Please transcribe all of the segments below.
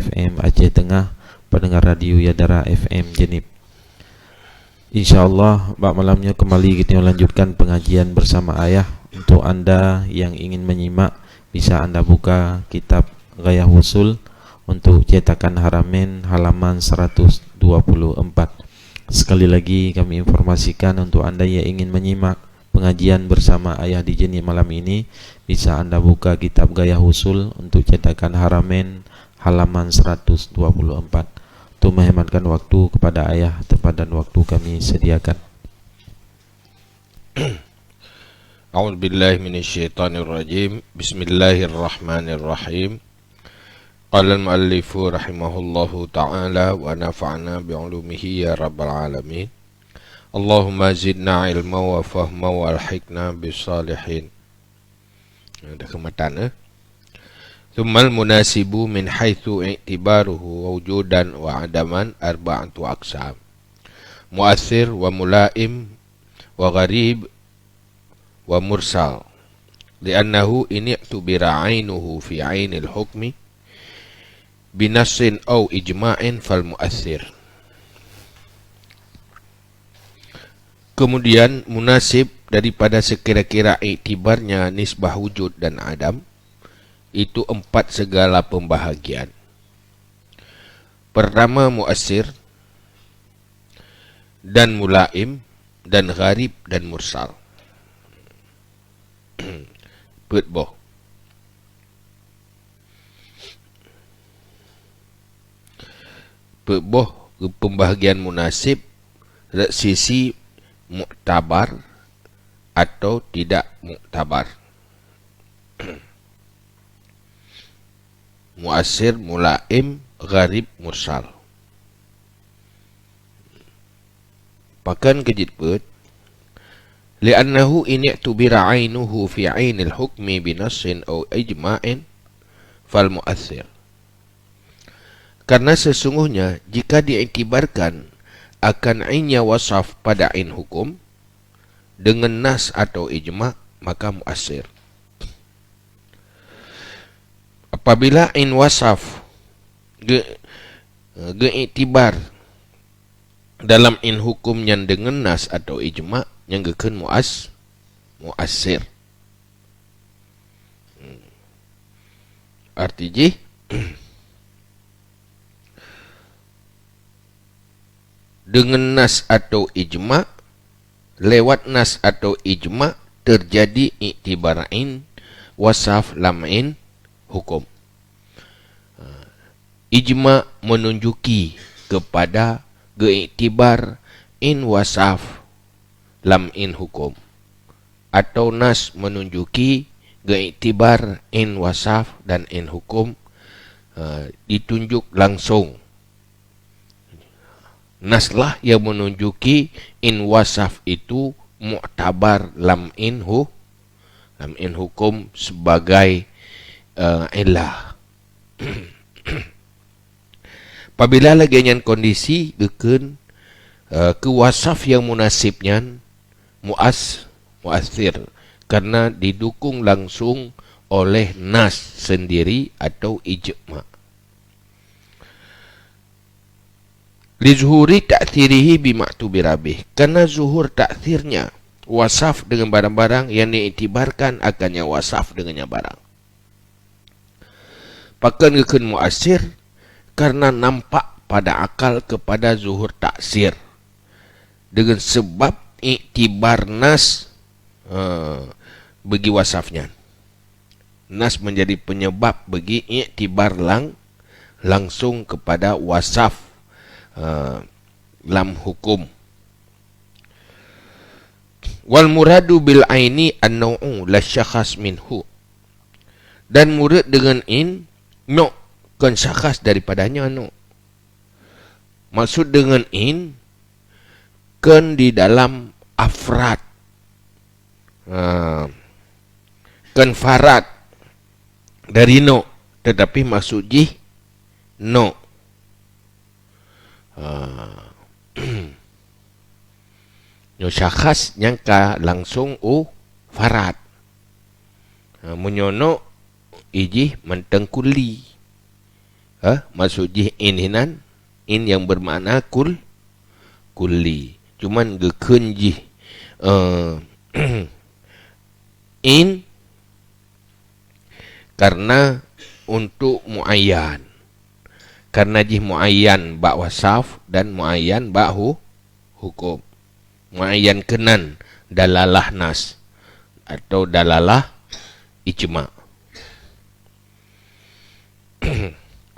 FM Aceh Tengah, pendengar radio Yadara FM Jenib. InsyaAllah malamnya kembali kita melanjutkan pengajian bersama ayah. Untuk anda yang ingin menyimak, bisa anda buka kitab Ghayah Wusul untuk cetakan Haramain halaman 124. Sekali lagi kami informasikan untuk anda yang ingin menyimak pengajian bersama ayah di Jenib malam ini, bisa anda buka kitab Ghayah Wusul untuk cetakan Haramain halaman 124. Untuk menghematkan waktu kepada ayah, tempat dan waktu kami sediakan. A'udzu billahi minasyaitonir rajim. Bismillahirrahmanirrahim. Qala al-muallifu rahimahullahu ta'ala wa nafa'na bi'ulumihi ya rabbal alamin. Allahumma zidna ilma wa fahma wa alhiqna bisalihin. Ada kematan Thummal munasibu min haitsu i'tibaruhu wujudan wa adaman arba'atu aqsam. Mu'athir wa mulaim wa gharib wa mursal. Li'annahu in i'tubira 'ainuhu fi 'ainil hukmi binassin aw ijma'in fal mu'athir. Kemudian munasib daripada sekira-kira iktibarnya nisbah wujud dan adam, itu 4 segala pembahagian. Pertama muasir, dan mulaim, dan gharib, dan mursal. Putboh. Putboh pembahagian munasib dari sisi muktabar atau tidak muktabar. Muasir, mulaim, gharib, mursal. Pakan kejitput li'annahu in i'tubira 'ainuhu fi 'ainil hukmi binassin aw ijma'in fal mu'athir. Karena sesungguhnya jika diiktibarkan akan ainnya wasaf pada ain hukum dengan nas atau ijma', maka muasir. Apabila ain wasaf geiktibar dalam ain hukum yang dengan nas atau ijma', yang gekeun muasir. Artinya dengan nas atau ijma', lewat nas atau ijma' terjadi iktibarain wasaf lamain hukum. Ijma' menunjuki kepada geiktibar in wasaf lamain hukum, atau nas menunjuki geiktibar in wasaf dan in hukum ditunjuk langsung. Naslah yang menunjuki in wasaf itu mu'tabar lam'in hukum sebagai ilah. Apabila lagi yang kondisi geken ke wasaf yang munasibnya muasir karena didukung langsung oleh nas sendiri atau ijma'. Lizuhuri ta'thirihi bima'tubirabih, karena zuhur ta'thirnya wasaf dengan barang-barang yang diiktibarkan akannya wasaf dengannya barang. Pakan gekeun muasir karena nampak pada akal kepada zuhur taksir dengan sebab iktibar nas bagi wasafnya. Nas menjadi penyebab bagi iktibar langsung kepada wasaf lam hukum. Wal muradu bil aini an-naw'u la syakhas minhu. Dan murad dengan in no kan syakhas daripadanya no. Maksud dengan in kan di dalam afrad, kan farad dari no, tetapi maksud jih no. Nyo syakhas nyangka langsung farad. Menyono ijih mentengkuli Maksud jih in hinan, in yang bermakna kulli. Cuman gekeun jih in karena untuk muayyan. Karena jih muayyan ba wasaf dan muayyan ba hukum. Muayyan kenan dalalah nas atau dalalah ijma'.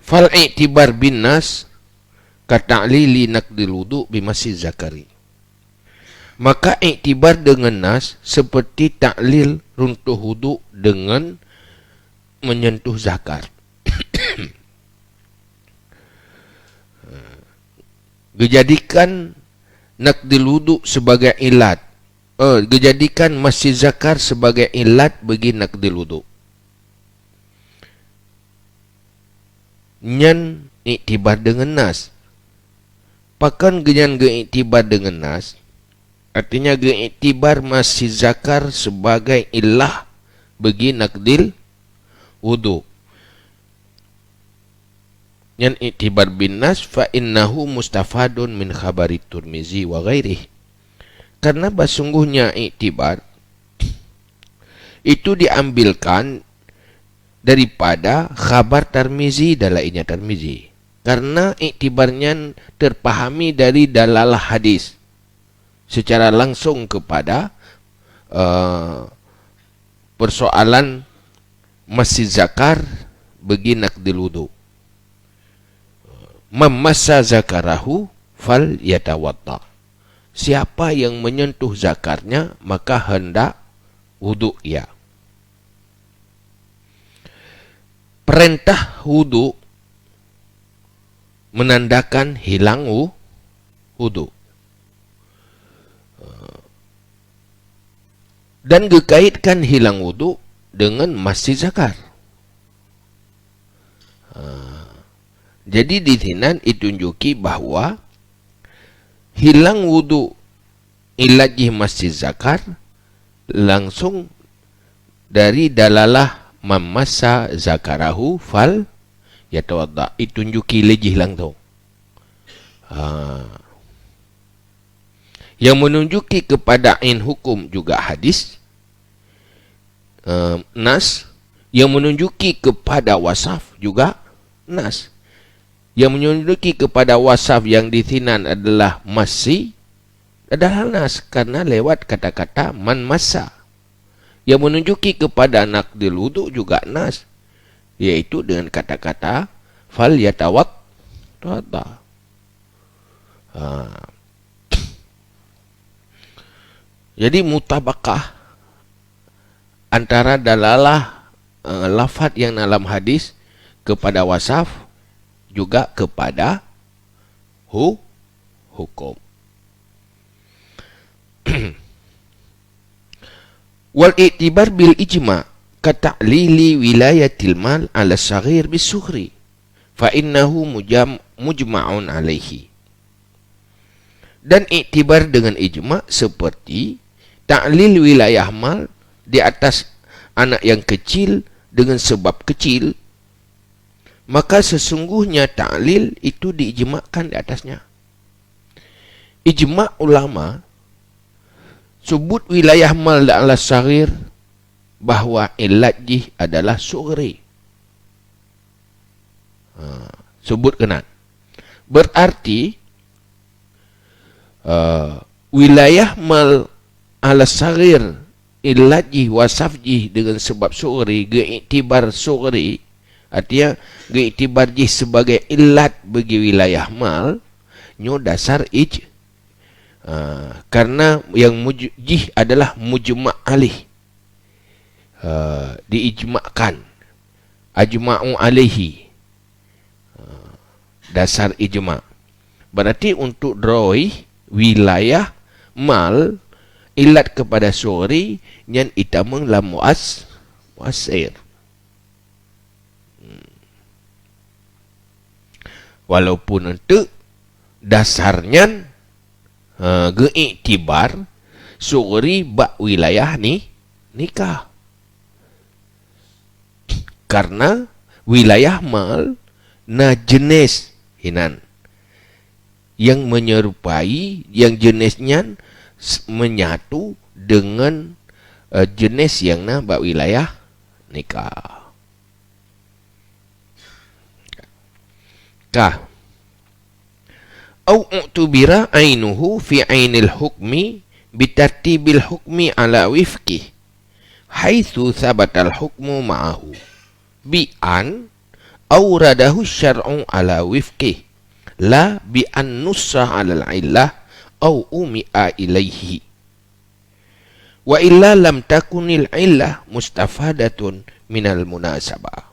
Fal i'tibar bin nas kata'lili naqdil wudu bimasi zakari. Maka i'tibar dengan nas seperti taklil runtuh wudu dengan menyentuh zakar. Dijadikan naqdil wudu sebagai ilat. Dijadikan masih zakar sebagai ilat bagi naqdil wudu. Nyan iktibar dengan nas. Pakan genyan iktibar dengan nas. Artinya iktibar masih zakar sebagai ilah bagi naqdil wudu. Nyan iktibar bin nas fa innahu mustafadun min khabari Tirmizi wa ghairih. Karena sesungguhnya iktibar itu diambilkan daripada khabar Tirmizi dan lainnya Tirmizi. Karena iktibarnya terpahami dari dalalah hadis secara langsung kepada persoalan masih zakar bagi naqdil wudu. Mamassa zakarahu fal yatawadda. Siapa yang menyentuh zakarnya maka hendak wudu ia. Perintah wudu menandakan hilang wudu. Dan dikaitkan hilang wudu dengan masih zakar. Jadi di sini ditunjuki bahawa hilang wudu ilajih masih zakar langsung dari dalalah mamassa zakarahu fal yatawadda. Ditunjuki lejih langsung. Yang menunjuki kepada in hukum juga hadis nas. Yang menunjuki kepada wasaf juga nas. Yang menunjuki kepada wasaf yang ditinan adalah masih adalah nas karena lewat kata-kata man massa. Yang menunjuki kepada naqdil wudu juga nas, yaitu dengan kata-kata fal yatawadda. Jadi mutabakah antara dalalah lafaz yang dalam hadis kepada wasaf juga kepada hukum. Wal i'tibar bil ijma' ka ta'lili wilayatil mal 'ala saghir bis sughri fa innahu mujma'un alaihi. Dan i'tibar dengan ijma' seperti ta'lil wilayah mal di atas anak yang kecil dengan sebab kecil, maka sesungguhnya ta'lil itu diijma'kan di atasnya. Ijma' ulama sebut wilayah mal ala saghir bahawa ilajih adalah sughri. Sebut kena. Berarti wilayah mal ala saghir ilajih wasafjih dengan sebab sughri, geiktibar sughri, artinya geiktibar jih sebagai ilat bagi wilayah mal nyo dasar karena yang jih adalah mujma' alih, diijma'kan, ajma'u alaihi, dasar ijma'. Berarti untuk droi wilayah mal ilat kepada sughri yang itamang la muasir. Walaupun itu dasarnya geiktibar sughri bak wilayah nikah. Karena wilayah mal na jenis hinan yang menyerupai, yang jenisnya menyatu dengan jenis yang na bak wilayah nikah. Kah au u'tubira ainuhu fi ainil hukmi bitartibil hukmi ala wifqi haitsu thabatal hukmu ma'ahu bi an awradahu syar'u ala wifqi la bi an nussa ala al-illah au umi'a ilaihi wa illa lam takunil illah mustafadatun minal munasabah.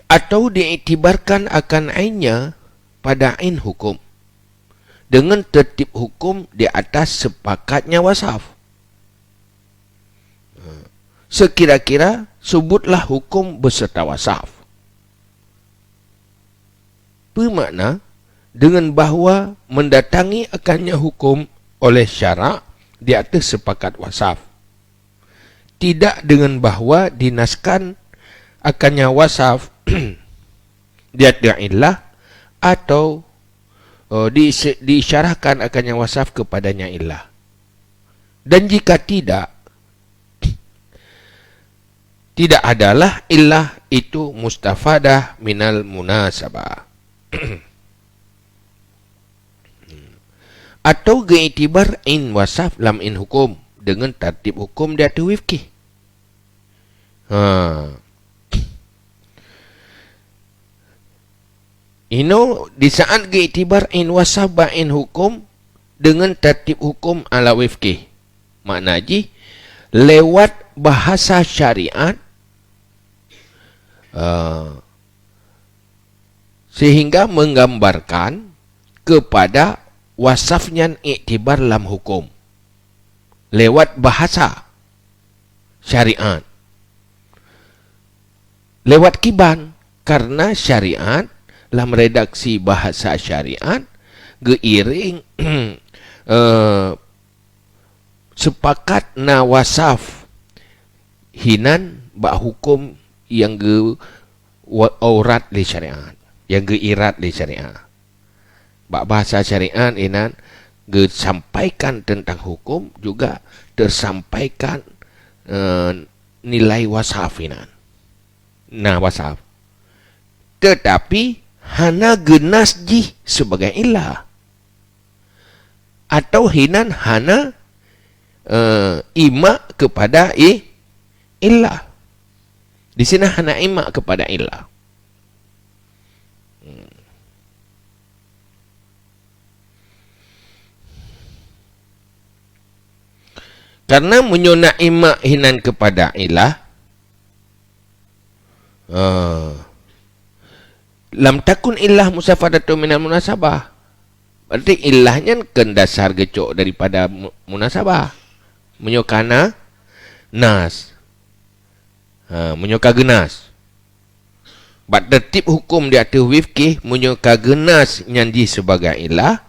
Atau diiktibarkan akan ainnya pada ain hukum dengan tertib hukum di atas sepakatnya wasaf. Sekira-kira sebutlah hukum beserta wasaf. Bermakna dengan bahawa mendatangi akannya hukum oleh syarak di atas sepakat wasaf. Tidak dengan bahawa dinaskan akannya wasaf dia tidak illah atau diisyarahkan akannya wasaf kepadanya illah. Dan jika tidak adalah illah itu mustafadah minal munasabah. Atau geitibar in wasaf lam in hukum dengan tertib hukum dia tu wifki. Ino di saat geitibar in wasaf ba in hukum dengan tertib hukum ala wifki. Makna ji lewat bahasa syariat sehingga menggambarkan kepada wasafnya iktibar dalam hukum lewat bahasa syariat, lewat kiban, karena syariat dalam redaksi bahasa syariat geiring sepakat na wasaf hinan bak hukum yang ge aurat li syariat, yang ge irat li syariat. Bak bahasa syariat inan ge sampaikan tentang hukum juga tersampaikan nilai wasaf inan. Nah wasaf. Tetapi hana genas ji sebagai ilah. Atau hinan hana ima kepada ilah. Di sini hana ima kepada ilah. Karena menyona ima hinan kepada ilah, lam takun illah musafadatu minal munasabah. Berarti ilahnya kan dasar gecok daripada munasabah. Menyokana nas. Menyoka genas. Bat tertib hukum di atas wifki menyoka genas nyandi sebagai ilah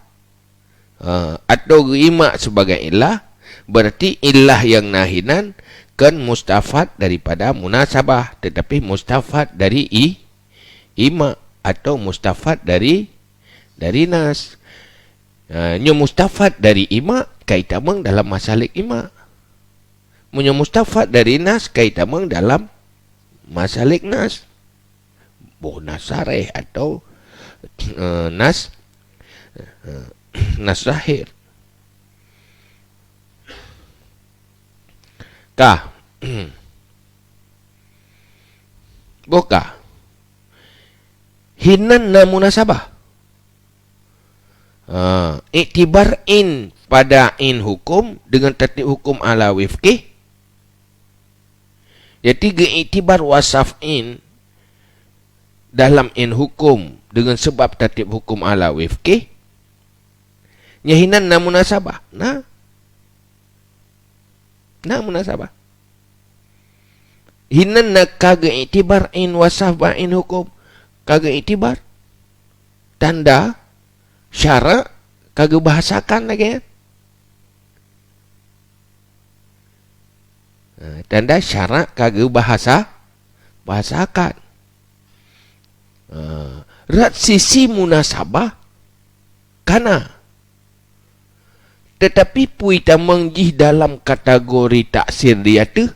atau ima sebagai ilah, berarti ilah yang nahinan kan mustafad daripada munasabah, tetapi mustafad dari ima atau mustafad dari nas. Nyo mustafad dari ima kaitamang dalam masalik ima. Munyo mustafad dari nas kaitamang dalam masalik nas. Boh nasareh atau nas zahir. Kah? Boka? Hinan na munasabah. Iktibar in pada in hukum dengan tertib hukum ala wifqih. Jadi iktibar wasaf in dalam in hukum dengan sebab tertib hukum ala wifqih. Nyahinan na munasabah. Na munasabah. Hinan na kaga iktibar in wasaf ba in hukum. Kaga iktibar. Tanda syarak kaga bahasakan lagi. Tanda syarat kagak bahasa akad. Rat sisi munasabah kana. Tetapi pui tamang jih dalam kategori taksir dia tu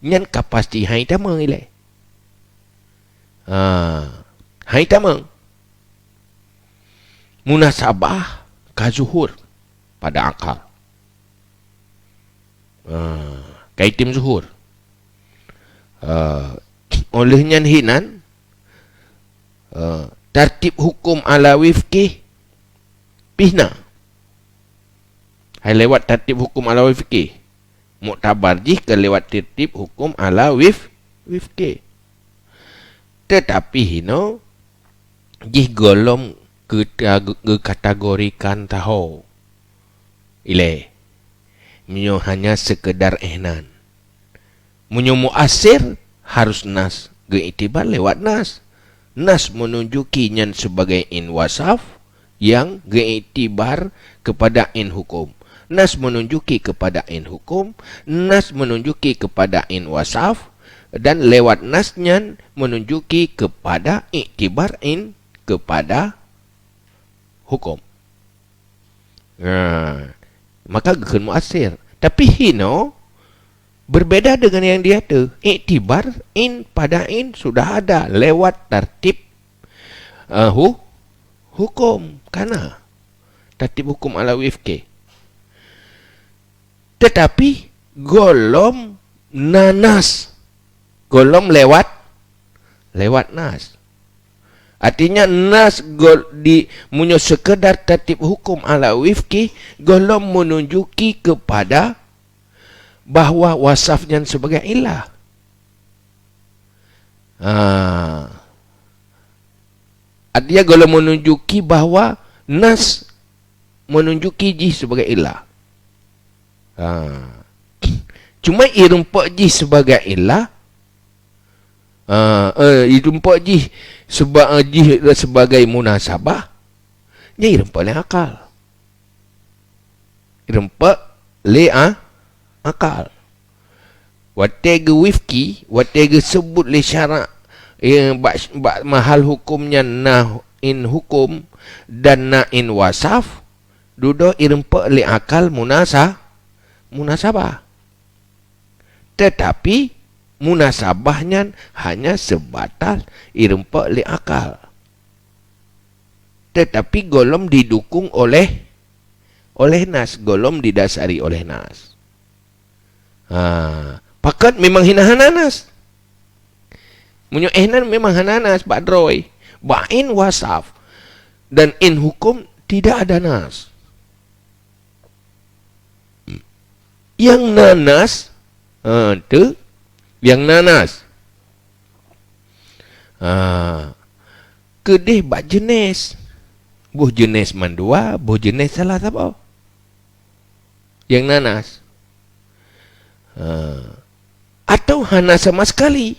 nyan kapasti hai tamang ilai. Hai tamang munasabah kazuhur pada akal. Kaitim zuhur. Oleh nyan hinan tertib hukum ala wifqih pihna. Hai lewat tertib hukum ala wifqih. Muktabar jih ke lewat tertib hukum ala wifqih. Tetapi hino jih golom ke kategorikan tahu. Ile. Munyo hanya sekedar ehnan. Munyo muasir harus nas. Geiktibar lewat nas. Nas menunjuki nyan sebagai in wasaf yang geiktibar kepada in hukum. Nas menunjuki kepada in hukum, nas menunjuki kepada in wasaf, dan lewat nasnya menunjuki kepada iktibar in kepada hukum. Maka gekan muasir. Tapi hino berbeda dengan yang dia tu. Iktibar in pada in sudah ada lewat tertib hukum. Kana tertib hukum ala wifqih. Tetapi golom nanas. Golom lewat nas. Artinya nas di munyo sekedar tertib hukum ala wifqih golom menunjuki kepada bahawa wasafnya sebagai ilah. Artinya golom menunjuki bahawa nas menunjuki jih sebagai ilah. Cuma irumpak jih sebagai ilah. Irumpak jih sebagai munasabah. Dia irumpak le akal. Irumpak le akal. Watega wifki, watega sebut le syarat mahal hukumnya na in hukum dan na in wasaf. Dudo irumpak le akal munasabah. Tetapi munasabahnya hanya sebatas irempak li akal. Tetapi golom didukung oleh nas, golom didasari oleh nas. Pakat memang hina nas. Munyo ehnan memang hananas badroy, ba'in wasaf dan in hukum tidak ada nas. Yang nanas tu yang nanas kedih bak jenis buh jenis mandua, buh jenis salah apa yang nanas atau hana sama sekali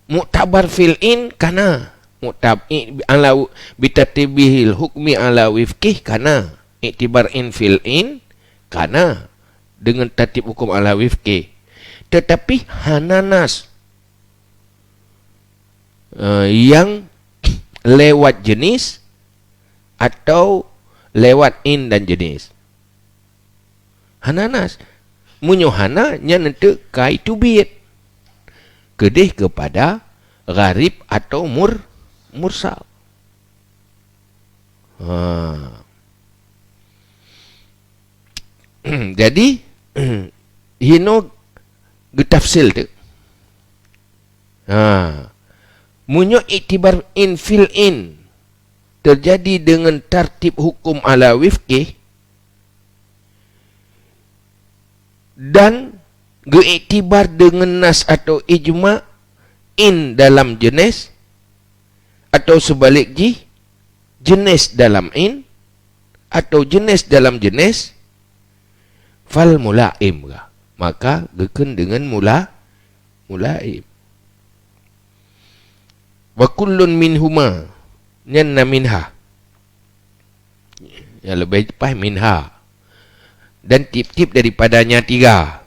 muktabar fil in kana muktab ala bitatibihil hukmi ala wifqih kana iktibar in fil in kana dengan tertib hukum ala wifqih. Tetapi hananas yang lewat jenis atau lewat in dan jenis. Hananas munyo hana nya nentu kai tubit kedih kepada gharib atau mursal. Jadi hino getafsil tu. Munyo iktibar in fil in terjadi dengan tertib hukum ala wifqih dan geiktibar dengan nas atau ijma in dalam jenis atau sebalik jenis dalam in atau jenis dalam jenis fal mulaim, maka geken dengan mulaim. Wa kullun minhuma nyanna minha, ya lebih tepat minha. dan tip-tip daripadanya 3.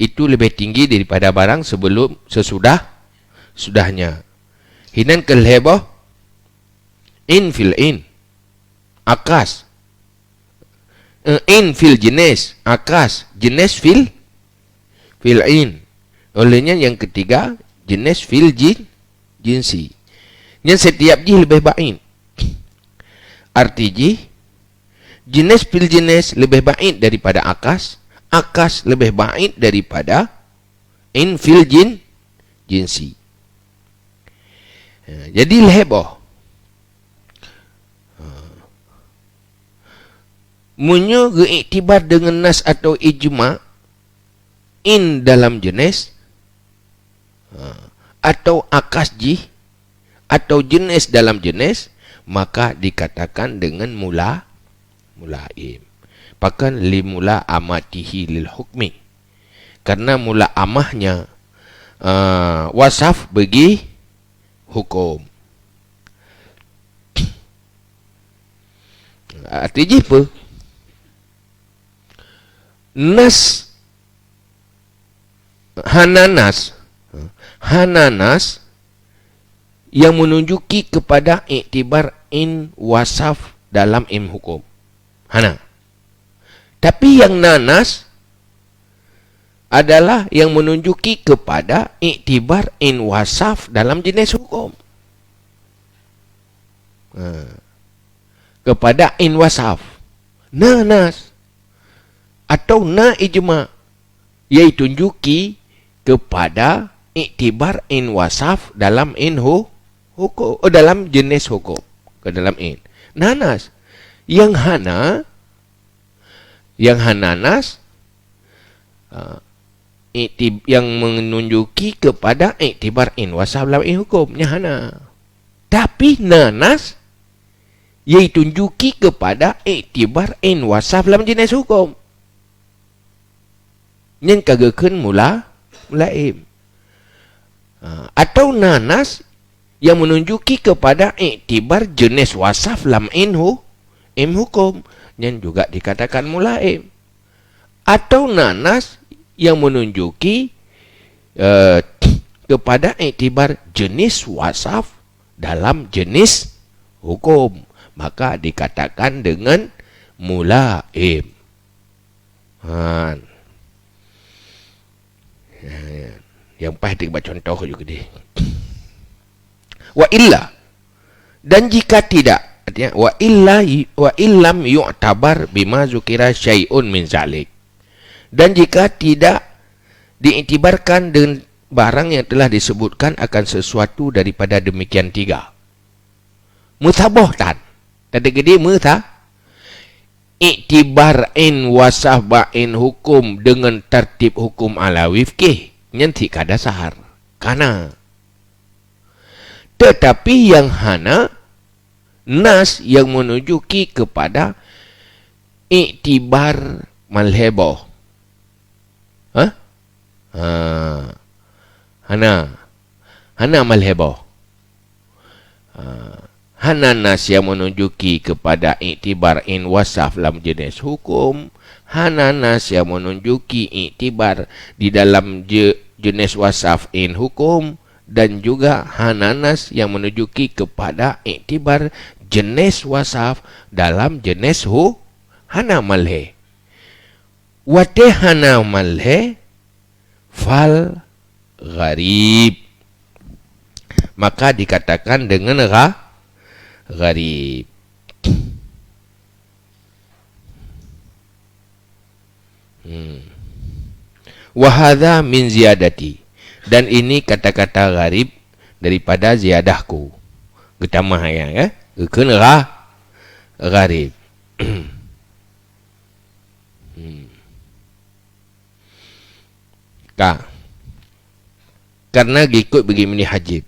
Itu lebih tinggi daripada barang sudahnya. Hinan kelheboh in fil in akas, in fil jenis akas, jenis fil in. Olehnya yang ketiga jenis fil jinsi. Yang setiap ji lebih baik. Arti ji jenis fil jenis lebih baik daripada akas, akas lebih baik daripada in fil jinsi. Jadi leheboh. Munyo geiktibar dengan nas atau ijma in dalam jenis atau akas ji atau jenis dalam jenis, maka dikatakan dengan mulaim. Bahkan limula amatihi lil hukmi, karena mula amahnya wasaf bagi hukum. Artinya apa? Nas hananas yang menunjuki kepada iktibar in wasaf dalam im hukum. Hana. Tapi yang nanas adalah yang menunjuki kepada iktibar in wasaf dalam jenis hukum. Kepada in wasaf. Nanas atau na ijma, iaitu tunjuki kepada iktibar in wasaf dalam in hukum, dalam jenis hukum, ke dalam in. Nanas yang hananas yang menunjuki kepada iktibar in wasaf dalam in hukumnya hana. Tapi nanas iaitu tunjuki kepada iktibar in wasaf dalam jenis hukum. Yang kagakan mulaim. Atau nanas yang menunjuki kepada iktibar jenis wasaf dalam im hukum, yang juga dikatakan mulaim. Atau nanas yang menunjuki kepada iktibar jenis wasaf dalam jenis hukum, maka dikatakan dengan mulaim. Yang pasti kita buat contoh juga dia. Wa illa, dan jika tidak, artinya wa illam yu'tabar bima zukira syai'un min zalik, dan jika tidak diiktibarkan dengan barang yang telah disebutkan akan sesuatu daripada demikian 3. Muthabohtan, tadi gede iktibar in wasaf ba'in hukum dengan tertib hukum ala wifkih nyanti kada sahar. Karena tetapi yang hana nas yang menunjuki kepada iktibar malheboh. Hana malheboh. Hana nas yang menunjuki kepada iktibar in wasaf dalam jenis hukum. Hana nas yang menunjuki iktibar di dalam jenis wasaf in hukum. Dan juga hana nas yang menunjuki kepada iktibar jenis wasaf dalam jenis hana malhe. Wate hana malhe fal gharib, maka dikatakan dengan gharib. Wahada min ziyadati, dan ini kata-kata gharib daripada ziyadahku. Ketamah ya. Kena gharib. Karena ikut begini hajib.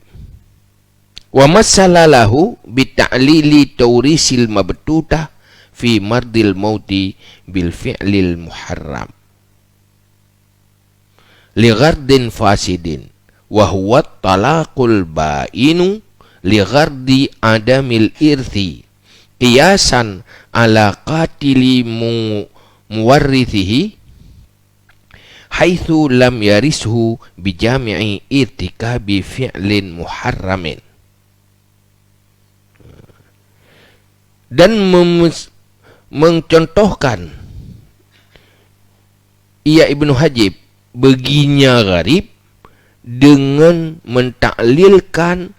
Wa masalalahu bita'lili tawrisil mabtutah fi mardil mauti bil fi'lil muharram li ghardin fasidin wa huwa talaqul ba'inu li ghardi adamil irthi qiyasan ala qatili muwarrithihi haitsu lam yarishu bijami'i irtikabi fi'lin muharramin. Dan mencontohkan ia Ibnu Hajib baginya gharib dengan mentaklilkan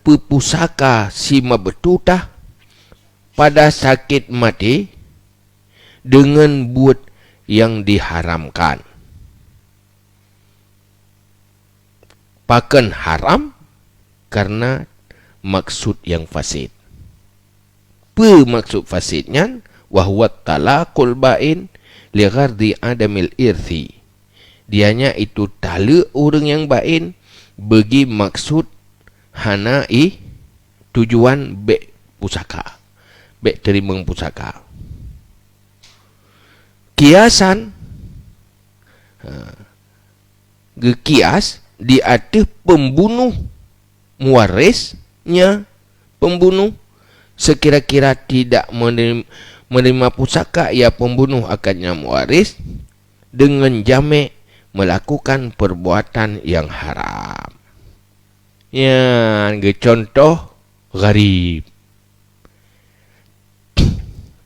pusaka si mabtutah pada sakit mati dengan buat yang diharamkan. Pakan haram karena maksud yang fasid. Apa maksud fasidnya? Wahwa talaqul ba'in li ghardi adamil irthi. Dianya itu talak orang yang ba'in bagi maksud hanai tujuan bek pusaka. Bek terima pusaka. Kiasan kias di atas pembunuh muwarisnya pembunuh sekira-kira tidak menerima pusaka ia pembunuh akannya muwaris dengan jamek melakukan perbuatan yang haram. Yang contoh gharib.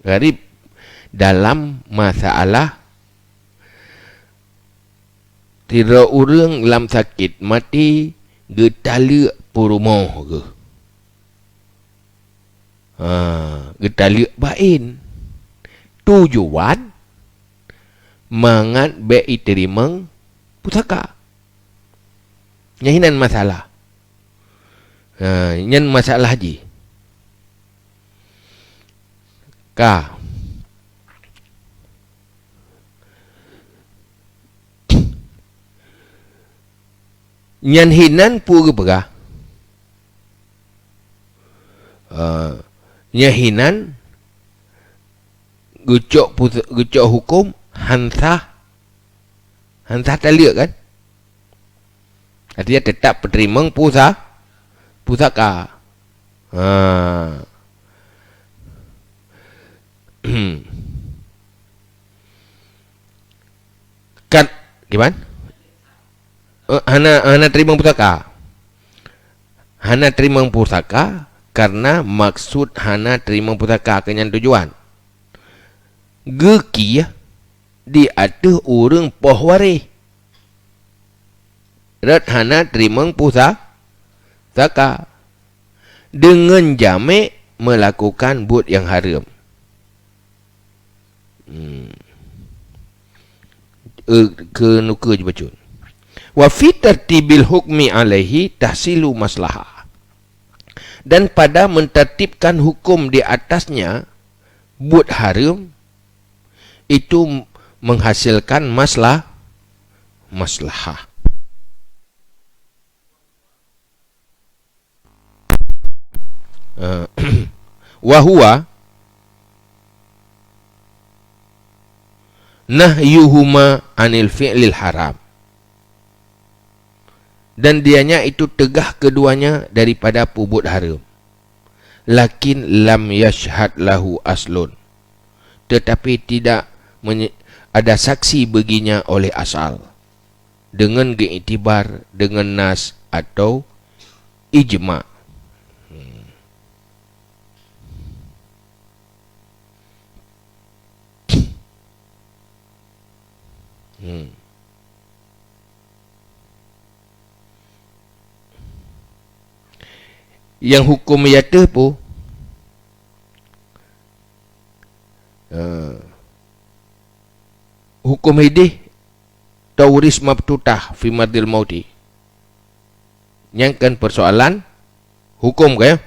Gharib dalam masalah tidak orang dalam sakit mati getala perumoh ke. Getala bain. Tujuan mangat be iterima pusaka. Nyahinan masalah. Nyan masalah haji. Ka nyan hinan pu ke nyahinan gucok hukum hansah taliak kan, artinya tetap penerima pusaka. Kan gimana? Hana terima pusaka. Hana terima pusaka karena maksud hana terima pusaka kenyan tujuan. Geki di atas orang pohwari. Rat hana terima pusaka dengan jamek melakukan buat yang haram. Ke nuka je baca. Wa fi tartibil hukmi alaihi tahsilu maslahah. Dan pada mentertibkan hukum di atasnya buat haram itu menghasilkan maslahah. Wa huwa nahyuhuma anil fi'lil haram. Dan dianya itu tegah keduanya daripada pubut haram. Lakin lam yashhad lahu aslun. Tetapi tidak ada saksi baginya oleh asal. Dengan keiktibar dengan nas atau ijma'. Yang hukum yata pun hukum hidih tauris mabtutah fi madil mauti. Yang kan persoalan hukum kaya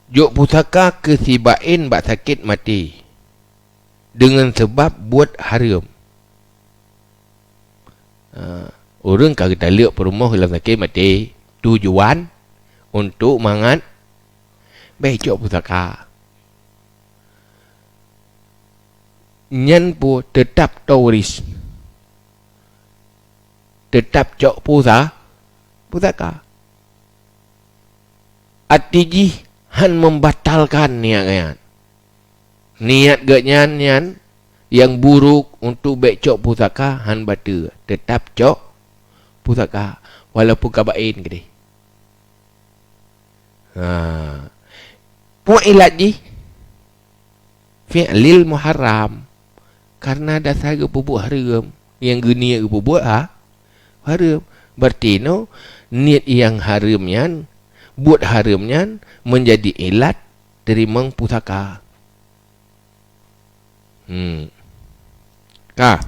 juk pusaka kesibain bak sakit mati dengan sebab buat haram. Orang kalau kita lihat perumah dalam sakit mati tujuan untuk mangat becok pusaka. Nyan pun tetap tauris. Tetap cok pusaka. Atiji han membatalkan ni kan. niat genyan yang buruk untuk baik cok pusaka han batu tetap cok pusaka walaupun kabain gede. Puak ilaji fi'lil muharram karena dasar ke pupuk haram yang geni ke pupuk haram berarti no niat yang haramnya buat haramnya menjadi ilat terima pusaka. Kah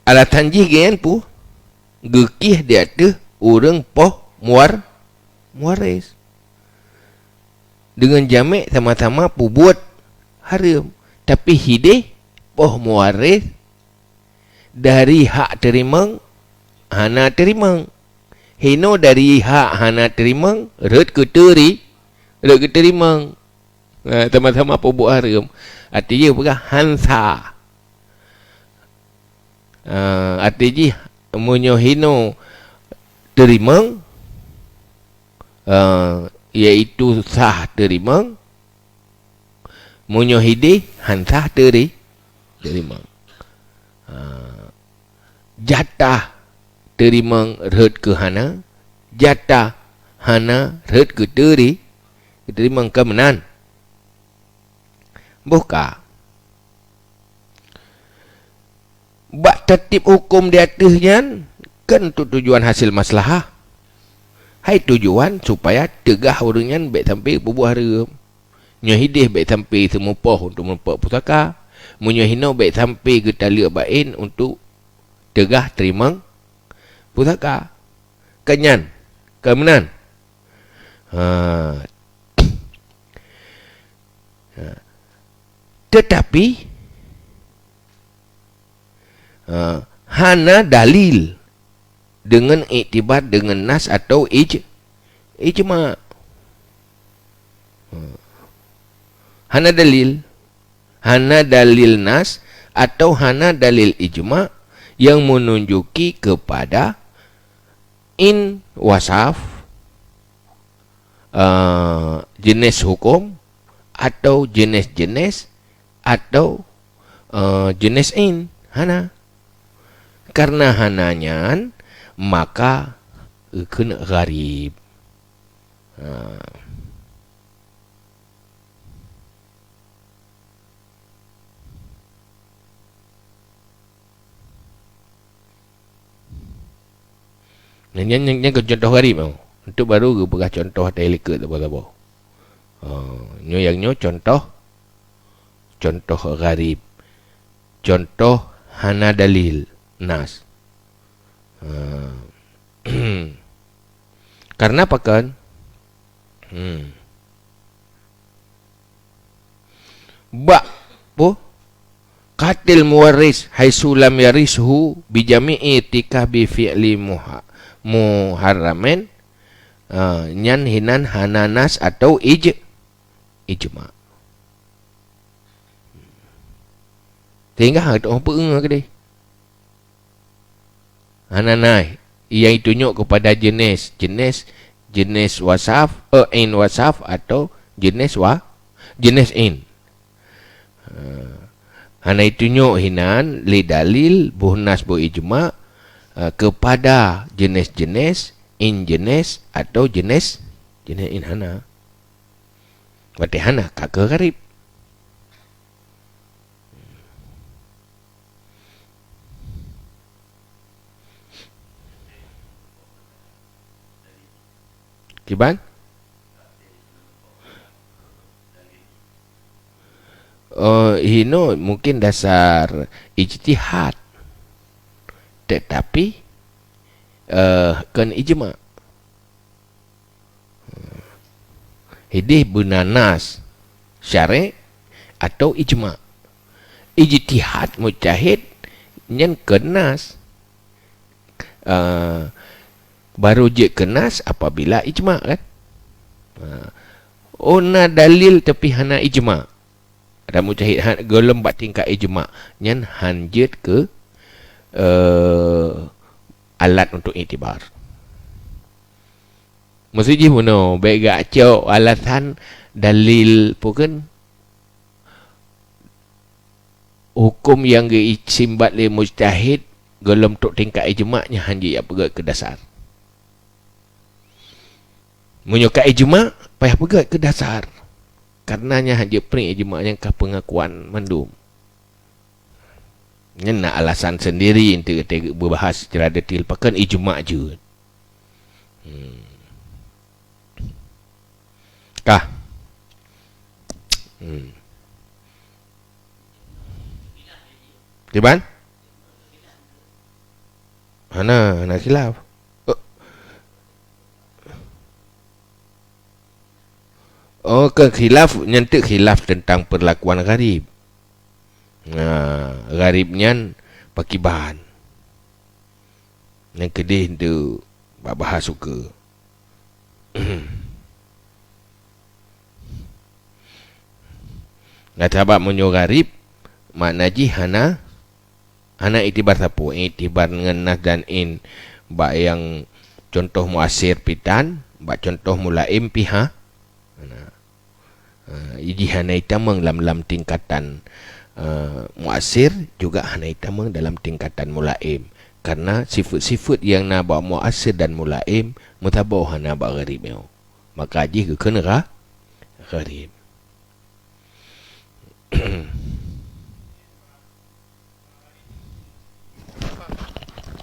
alatan jigen pu gekih dia tu orang poh muaris dengan jamek sama-sama pu buat haram tapi hidih poh muaris dari hak terima hana terima hino dari hak hana terima red terima sama-sama pu buat haram artinya bukan hansa. Artinya munyo hino terima iaitu sah terima munyo hide hansah terima jatah terima red ke hana jatah hana red ke terima kemenan buka bak tertib hukum di atasnya kan untuk tujuan hasil maslahah. Hai tujuan supaya tegah orangnya baik sampai bubuh haram. Nyahidih baik sampai semua poh untuk mempuak pusaka. Menyahino baik sampai ke tali bain untuk tegah terima pusaka. Kenyan, kemenan. Tetapi hana dalil dengan iktibar dengan nas atau ijma. Hana dalil nas atau hana dalil ijma yang menunjuki kepada in wasaf jenis hukum atau jenis-jenis atau jenis in hana. Karena hananya maka kena gharib. Yang contoh gharib untuk baru ke bekas contoh delicate apa-apa. Yang contoh gharib. Contoh hana dalil nas. Karena apa kan? Bak po katil muwaris haitsu lam yarishu bi jami'i tikabi fi'li muharramin nyan hinan hananas atau ijma. Tinggal hak orang peung ke dia. Hananai yang tunjuk kepada jenis wasaf in wasaf atau jenis in. Hana tunjuk hinan li dalil buhnas bu ijma kepada jenis in jenis atau jenis in hana. Berarti hana kakak karib. Kiban? Hino mungkin dasar ijtihad. Tetapi kan ijma. Hidih benanas syari' atau ijma. Ijtihad mujtahid nyen kenas. Baru je kenas apabila ijma' kan. Ona dalil tapi hana ijma'. Ada mujtahid golong bat tingkat ijma' nyan hanjit ke alat untuk iktibar. Maksudnya mana? Baik gak cok alasan dalil pun hukum yang disimbat oleh mujtahid golom tok tingkat ijma'nya hanya apa ke dasar. Menyukai ijma' payah pegat ke dasar. Karenanya hanya pering ijma'nya ke pengakuan mandum. Ini nak alasan sendiri untuk kita berbahas secara detail pakai ijma' je. Kah? Tiban? Ana khilaf. Oh, ke khilaf nyentuh khilaf tentang perlakuan gharib. Gharibnya pakai bahan. Yang kedih tu bahas suka. Natabat menyo gharib makna ji hana itibar siapa? Itibar dengan nas dan in. Bak yang contoh muasir pitan, bak contoh mulaim piha. Iji hana itamang dalam tingkatan muasir juga hana itamang dalam tingkatan mulaim. Karena sifat-sifat yang nak bawa muasir dan mulaim mutabau hana bak gharib. Maka ji kena gharib.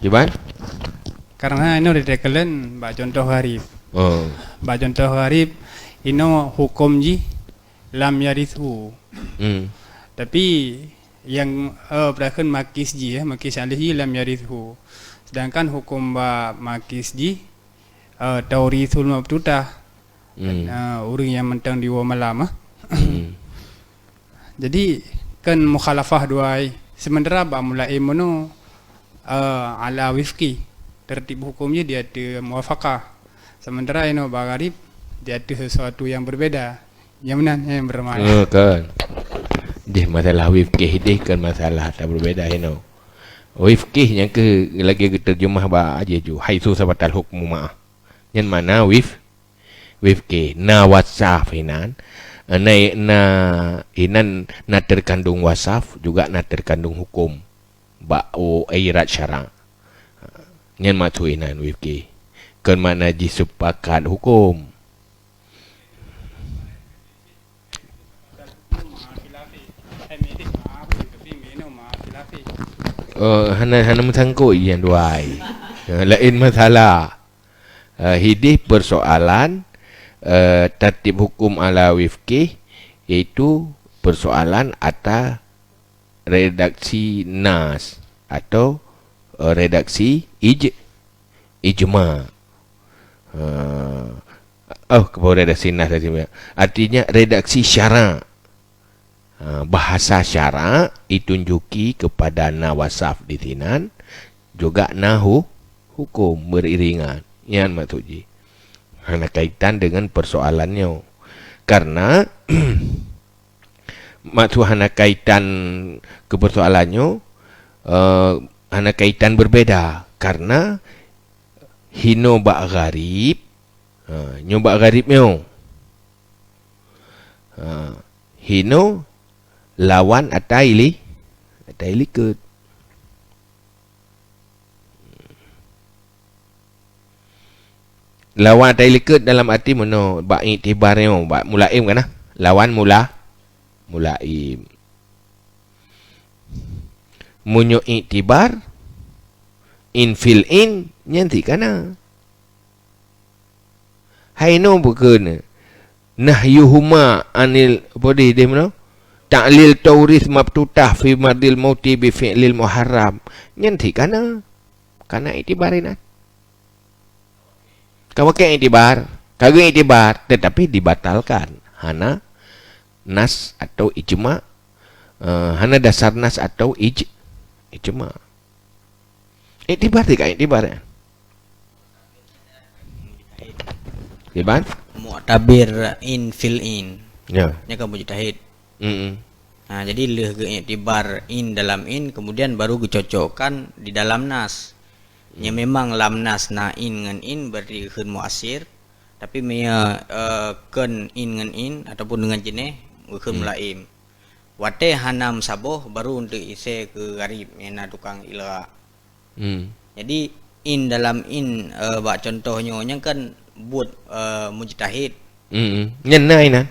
Gimana? Karena ini udah dekelen bak contoh gharib. Bak contoh gharib ino hukum ji lam yarithu. Tapi yang berakhir makis ji makis alih ji lam yarithu. Sedangkan hukum ba makis ji taurithul mabtutah. Orang yang mentang di malam. Jadi kan mukhalafah duai. Sementara ba mulai mono ala wifki tertib hukumnya dia ada muafakah. Sementara ino ba gharib dia ada sesuatu yang berbeda. Yang mana yang bermasalah. Kan. Dia masalah wifki dia kan masalah tak berbeda ino. Wifki yang ke lagi terjemah ba aja ju. Haitsu sabatal hukmu ma. Yang mana wifki na wasaf inan. Inan na terkandung wasaf juga na terkandung hukum ba'u airat syara'. Nyan maksud inan wifki kan makna disepakat hukum. Hana mesangkut yang duai. Lain masalah. Hidih persoalan tertib hukum ala wifki iaitu persoalan atas redaksi nas atau redaksi ijma. Kepada redaksi nas artinya redaksi syara'. Bahasa syara' ditunjuki kepada nawasaf di tinan juga nahu hukum beriringan. Yang maksudnya hana kaitan dengan persoalannya. Karena maksud hana kaitan ke persoalannya hana kaitan berbeda. Karena hino bak gharib nyoba gharibnya hino lawan ataili ke lawan atailikut dalam arti mana bak iktibarnya bak mulaim kan lawan mulaim munyo iktibar in fil in nyanti kana haino bukan nahyuhuma anil bodi dia mana ta'lil taurith mabtutah fi madil mauti bi fi'lil muharram nyanti kana iktibarin kamu ke iktibar, kagak iktibar, tetapi dibatalkan. Hana nas atau ijma, hana dasar nas atau ijma. Iktibar tidak iktibar ya? Iktibar? Mu'tabir in fil in. Ya. Ini kamu mujtahid. Nah, jadi leh ke iktibar in dalam in, kemudian baru dicocokkan di dalam nas. Ya memang lam nas na in dengan in berarti khun muasir Tapi mia ken in dengan in ataupun dengan jenis bukan mulaim. Wate hanam saboh baru untuk ise ke garib mena tukang ila. Jadi in dalam in bak contohnya kan buat mujtahid. Nyenai nah.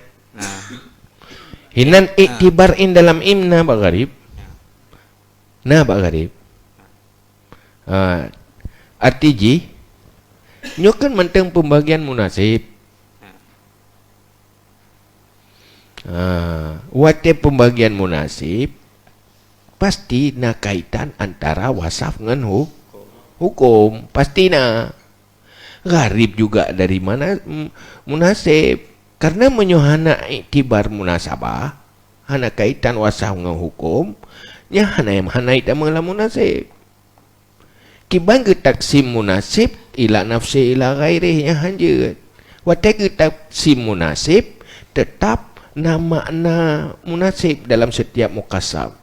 Hinan iktibar in dalam imna bak garib. Nah bak garib. Arti nyo kan menteng pembagian munasib. Wate pembagian munasib pasti na kaitan antara wasaf dengan hukum. Pasti na. Garib juga dari mana munasib. Karena menyohana iktibar munasabah, hana kaitan wasaf dengan hukum, nya hana ita mengelah munasib. Kibang ke taksim munasib ila nafsi ila ghairih yang hanjut. Watai ke taksim munasib tetap makna munasib dalam setiap mukasab.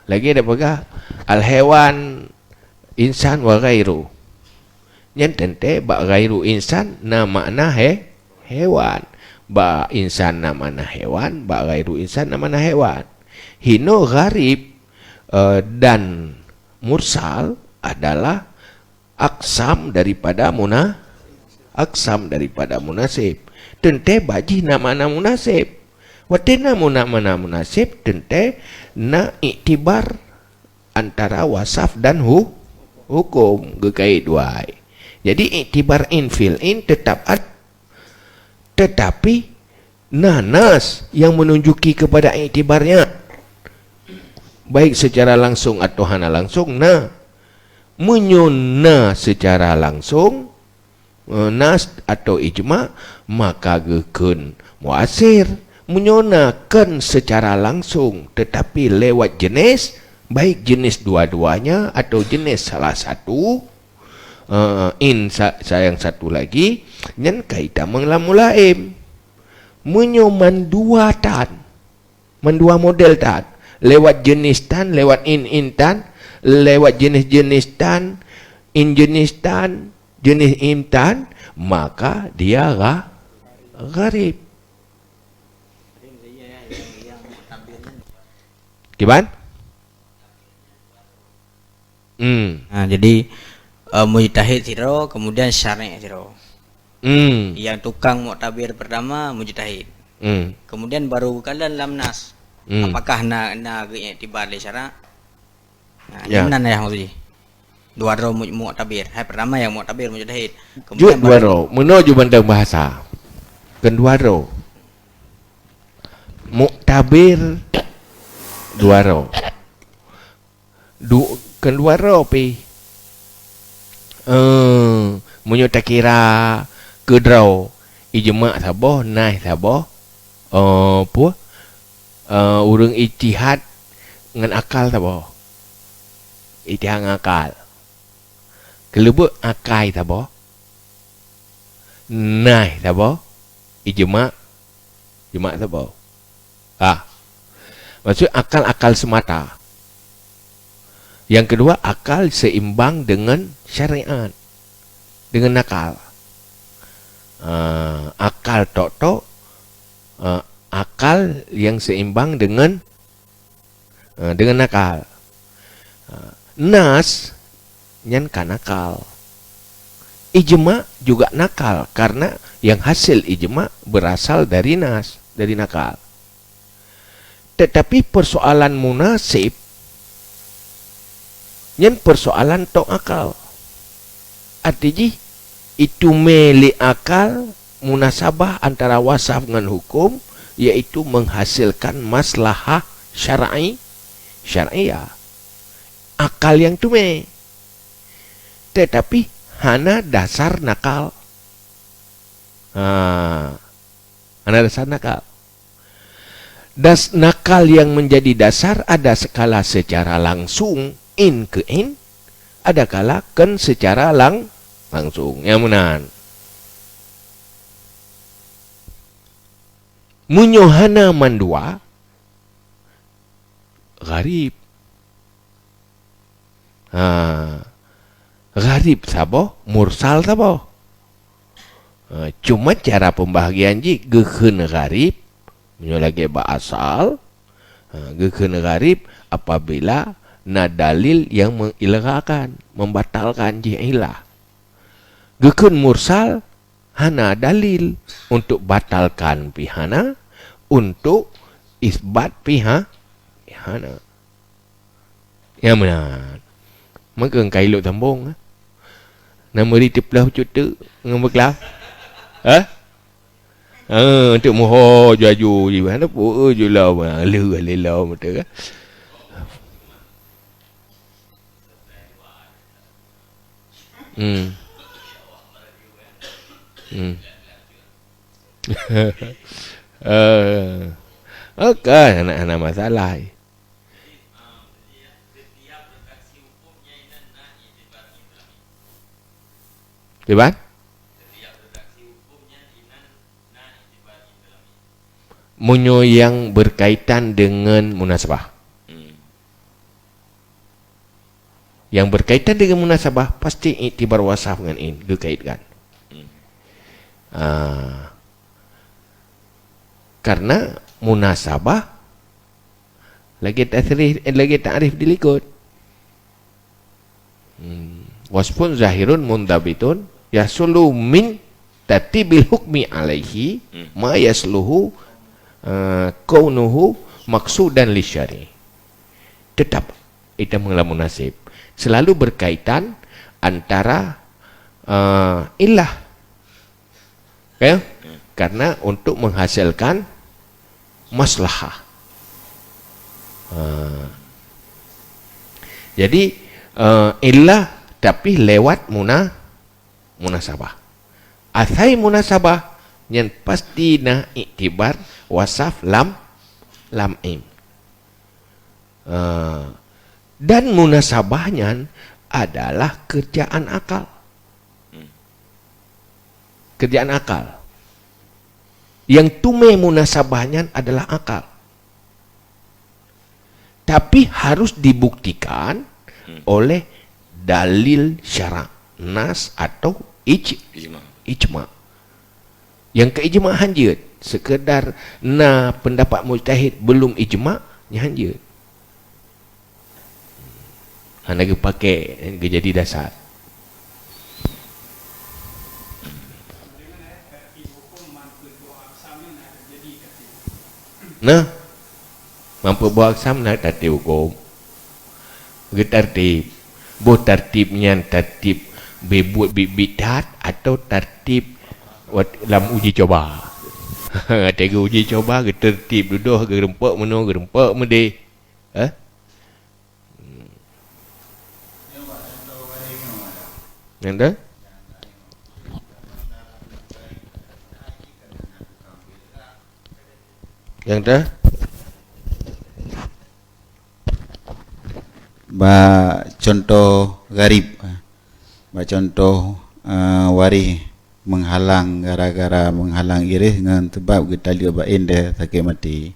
Lagi ada pegah al-hewan insan wa ghairu. Yang tente ba ghairu insan na makna hewan. Ba insan na makna hewan, ba ghairu insan na makna hewan. Hino gharib dan mursal adalah aksam daripada munasib. Tente baji nama munasib. Watina mana munasib tente na iktibar antara wasaf dan hukum gekait wai. Jadi iktibar in fil in tetap tetapi nanas yang menunjuki kepada iktibarnya baik secara langsung atau hana langsung menyuna secara langsung nas atau ijma maka gekun muasir menyonakan secara langsung tetapi lewat jenis baik jenis dua-duanya atau jenis salah satu sayang satu lagi yang kaitan mulaim menyoman dua model tan lewat jenis tan, lewat in tan, lewat jenis tan, in jenis tan, jenis in tan, maka dia gharib. Gimana? Jadi mujtahid siro, kemudian syari' siro. Yang tukang muktabir pertama mujtahid. Kemudian baru kalian lamnas. Apakah na iktibar li syara'? Yang mana yang maksudnya? Dua roh muktabir. Pertama yang muktabir mujtahid. Kemudian dua roh menuju bandang bahasa. Kedua roh muktabir dua roh. Kedua roh pi. Menyuta kira kedraw ijma' saboh naih saboh urang ijtihad dengan akal saboh. Ijtihad dengan akal. Kelebut akai saboh. Naih saboh. Ijma' saboh. Maksud akal semata. Yang kedua akal seimbang dengan syariat. Dengan akal. Akal tok akal yang seimbang dengan akal. Nas nyankan akal. Ijma juga nakal karena yang hasil ijma berasal dari nas, dari nakal. Tetapi persoalan munasib nyan persoalan tok akal. Artinya itu meli akal munasabah antara wasaf dengan hukum yaitu menghasilkan maslahah syar'iyah. Akal yang tume. Tetapi hana dasar nakal. Hana dasar nakal. Nakal yang menjadi dasar ada skala secara langsung in ke in, ada kala kan secara langsung. Yang menan. Munyohana mandua gharib. Gharib sabo, mursal sabo. Cuma cara pembahagian ji gekhen gharib menyo lagi ba asal. Gekhen gharib apabila na dalil yang mengilghakan, membatalkan ji ilah. Gekhen mursal hana dalil untuk batalkan pihana, untuk isbat pihana. Yang benar. Maka engkau iluk tambung. Nama dia pelah cuta dengan berkelah. Untuk moho jaju je. Mana pun je lah. Lelah mata kan. Okey, anak-anak masalah. Betul? Munyo yang berkaitan dengan munasabah. Yang berkaitan dengan munasabah pasti iktibar wasaf dengan in dikaitkan. Karena munasabah lagi ta'rif dilikut. Waspun zahirun mundabitun yasulu min tatibil hukmi alaihi ma yasluhu kaunuhu maksudan li syari. Tetap itu mengalami munasib selalu berkaitan antara ilah, okay? Karena untuk menghasilkan maslahah. Jadi ilah tapi lewat munasabah. Asai munasabah yang pasti na iktibar wasaf lam im. Dan munasabahnya adalah kerjaan akal. Kerjaan akal. Yang tume munasabahnya adalah akal. Tapi harus dibuktikan oleh dalil syarak, nas atau ijma. Yang keijma'an je, sekedar na pendapat mujtahid belum ijma' nyahan je. Hanya pakai jadi dasar. Nah, mampu buat aksam nak tertib hukum. Tertib. Buat tertibnya tertib bebuat bidat atau tertib dalam uji coba. Tega uji coba ke tertib duduk ke rempak meno ke rempak mede. Yang dah? Yang dah? Contoh garib, contoh wari menghalang gara-gara menghalang iris dengan sebab kita lihat bain dia sakit mati.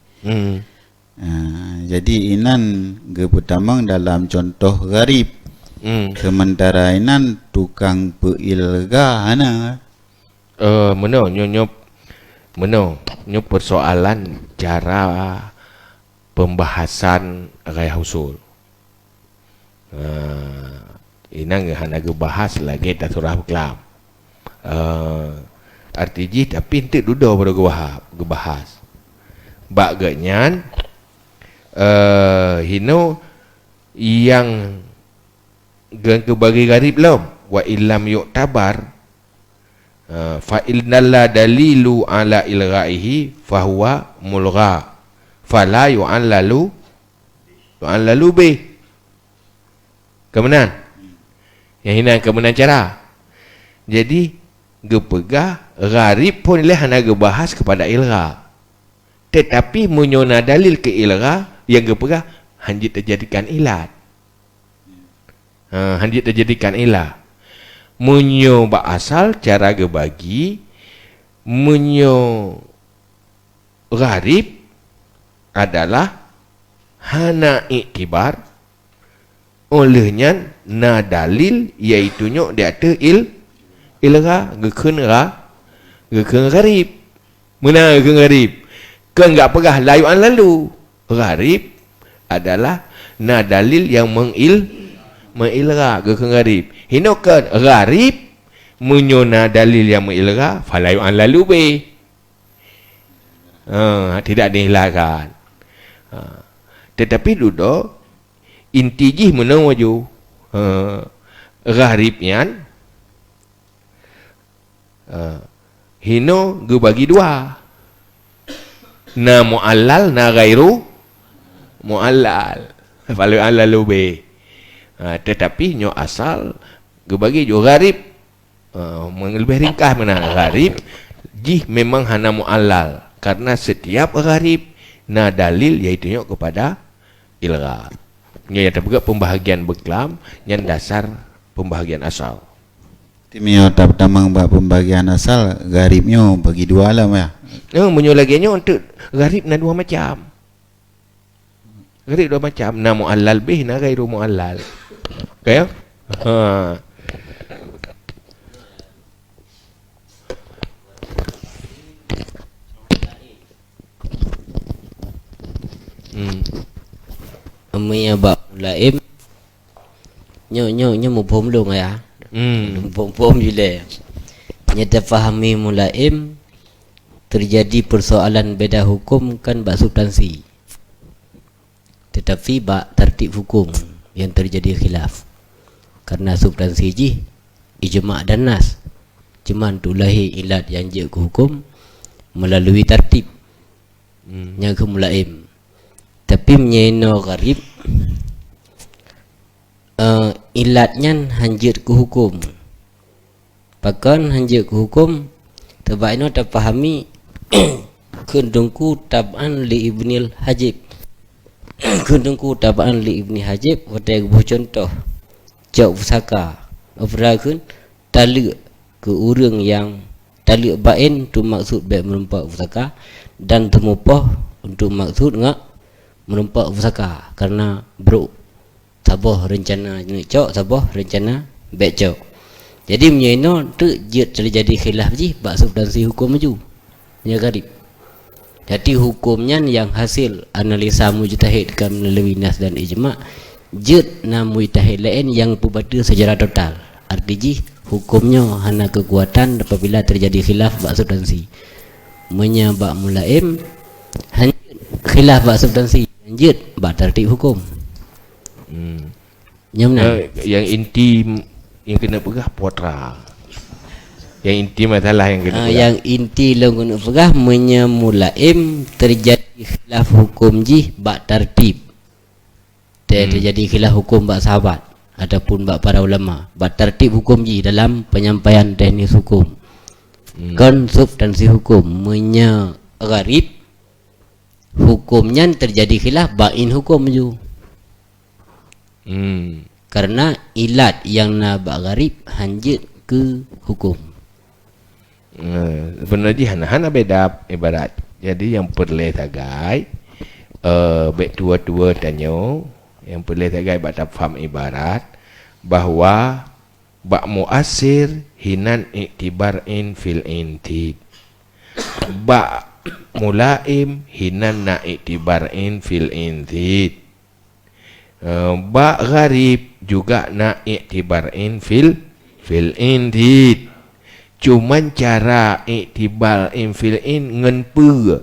Jadi inan ke pertama dalam contoh garib. Sementara inan tukang peilga ana. Nyop persoalan cara pembahasan gaya usul. Inang hana bahas lagi tak surah kelam. Arti tapi ente duduk pada gebahas. Baganya hino yang ke bagi garib lom wa illam yu'tabar fa innalla dalilu ala ilghaihi fahuwa mulgha fala yu'allalu bih. Kemenan. Yang ini kemenan cara. Jadi gepegah gharib pun lah hana gebahas kepada ilgha. Tetapi munyona dalil ke ilgha yang gepegah hanjit terjadikan ilat. Hanjit terjadikan ilah. Munyo ba asal cara gebagi munyo gharib adalah hana iktibar olehnya na dalil iaitu nyok dia ada ilgha gekhen Gekeng gharib. Mana gekeng gharib? Ke enggak pegah layuan lalu. Gharib adalah na dalil yang mengilgha gekeng gharib. Hinokan gharib menyona dalil yang mengilgha falayuan lalu be. Tidak dihilangkan. Tetapi duduk intijih menang waju gharibnya hino ge bagi dua, na mu'allal na gairu mu'allal falayuan lalu be. Tetapi nyo asal ge bagi jo gharib lebih ringkas mana gharib jih memang hana mu'allal karena setiap gharib na dalil iaitu nyo kepada ilgha. Nya ada juga pembahagian beklam yang dasar pembahagian asal. Timio tak tamang bak pembagian asal gharibnya bagi dua lah ya. Menyulagiannya untuk gharib na dua macam. Gharib dua macam, na mu'allal bih na gairu mu'allal. Okay? Amnya bab laim nyo mubhum dong ya. Mubhum jule. Nyata fahami mulaim terjadi persoalan beda hukum kan bab substansi. Tetapi bab tertib hukum yang terjadi khilaf. Karena substansi ji ijma' dan nas. Cuman tulahi ilat yang je ke hukum melalui tertib. Yang ke mulaim. Tapi menyeno gharib ilatnya hanjir ke hukum. Bahkan hanjir ke hukum terbaiknya terpahami kundungku tab'an li ibnil hajib. Kundungku tab'an li ibni hajib pada buah contoh jauh pusaka afrakun tali ke urang yang tali bain tu maksud baik merempak pusaka dan temupah untuk maksud ngak merempak pusaka karena bro saboh rencana cok saboh rencana baik cok. Jadi menyeno tu terjadi khilaf ji bab substansi hukum ju nya gharib. Jadi hukumnya yang hasil analisa mujtahid kan melalui nas dan ijma' jut na mujtahid lain yang berbeza secara total. Artinya hukumnya hanya kekuatan apabila terjadi khilaf bab substansi. Menyabak mulaim hanya khilaf bab substansi lanjut bab tertib hukum. Yang inti yang kena pegah potra. Yang inti masalah yang kena pegah. Yang inti yang kena pegah menyamulaim terjadi khilaf hukum ji bab tertib. Terjadi khilaf hukum bab sahabat ataupun bab para ulama. Bab tertib hukum ji dalam penyampaian teknis hukum. Kan substansi hukum gharib hukumnya terjadi khilaf bain hukum ju. Karena ilat yang nabak gharib hanjit ke hukum. Sebenarnya hana beda ibarat. Jadi yang perlu tagai baik tua-tua tanyo yang perlu tagai bab faham ibarat bahawa bak muasir hinan iktibarin fil intid. Bak mulaim hinan na iktibarin fil intid. Bak gharib juga na iktibarin fil intid. Cuman cara iktibar fil in ngan